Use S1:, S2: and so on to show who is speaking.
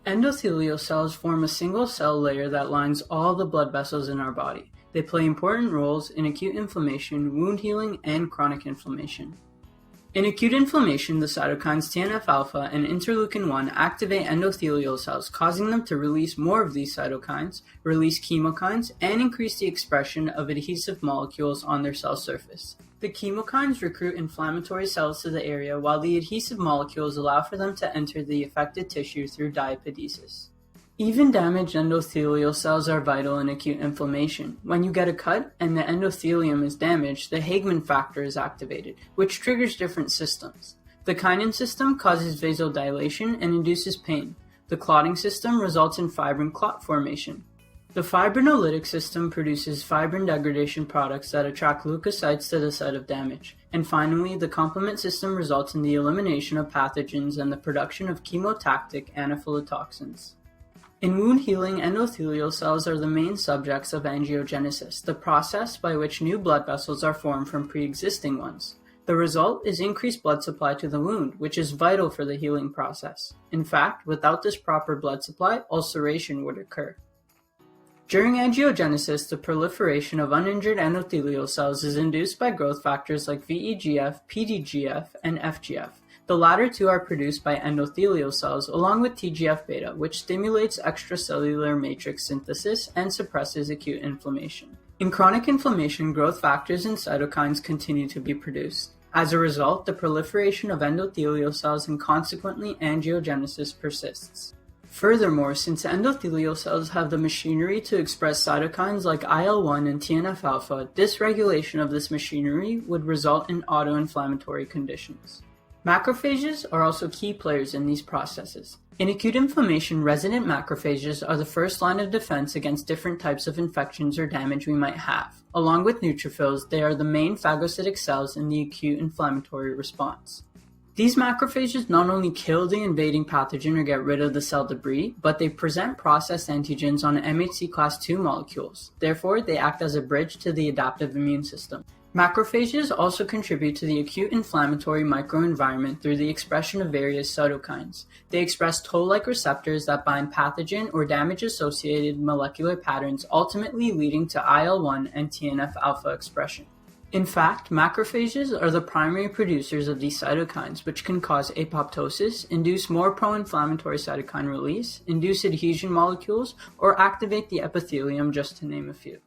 S1: Endothelial cells form a single cell layer that lines all the blood vessels in our body. They play important roles in acute inflammation, wound healing, and chronic inflammation. In acute inflammation, the cytokines TNF-alpha and interleukin-1 activate endothelial cells, causing them to release more of these cytokines, release chemokines, and increase the expression of adhesive molecules on their cell surface. The chemokines recruit inflammatory cells to the area, while the adhesive molecules allow for them to enter the affected tissue through diapedesis. Even damaged endothelial cells are vital in acute inflammation. When you get a cut and the endothelium is damaged, the Hagman factor is activated, which triggers different systems. The kinin system causes vasodilation and induces pain. The clotting system results in fibrin clot formation. The fibrinolytic system produces fibrin degradation products that attract leukocytes to the site of damage. And finally, the complement system results in the elimination of pathogens and the production of chemotactic anaphylatoxins. In wound healing, endothelial cells are the main subjects of angiogenesis, the process by which new blood vessels are formed from pre-existing ones. The result is increased blood supply to the wound, which is vital for the healing process. In fact, without this proper blood supply, ulceration would occur. During angiogenesis, the proliferation of uninjured endothelial cells is induced by growth factors like VEGF, PDGF, and FGF. The latter two are produced by endothelial cells along with TGF-beta, which stimulates extracellular matrix synthesis and suppresses acute inflammation. In chronic inflammation, growth factors and cytokines continue to be produced. As a result, the proliferation of endothelial cells and consequently angiogenesis persists. Furthermore, since endothelial cells have the machinery to express cytokines like IL-1 and TNF-alpha, dysregulation of this machinery would result in autoinflammatory conditions. Macrophages are also key players in these processes. In acute inflammation, resident macrophages are the first line of defense against different types of infections or damage we might have. Along with neutrophils, they are the main phagocytic cells in the acute inflammatory response. These macrophages not only kill the invading pathogen or get rid of the cell debris, but they present processed antigens on MHC class II molecules. Therefore, they act as a bridge to the adaptive immune system. Macrophages also contribute to the acute inflammatory microenvironment through the expression of various cytokines. They express toll-like receptors that bind pathogen or damage-associated molecular patterns, ultimately leading to IL-1 and TNF-alpha expression. In fact, macrophages are the primary producers of these cytokines, which can cause apoptosis, induce more pro-inflammatory cytokine release, induce adhesion molecules, or activate the epithelium, just to name a few.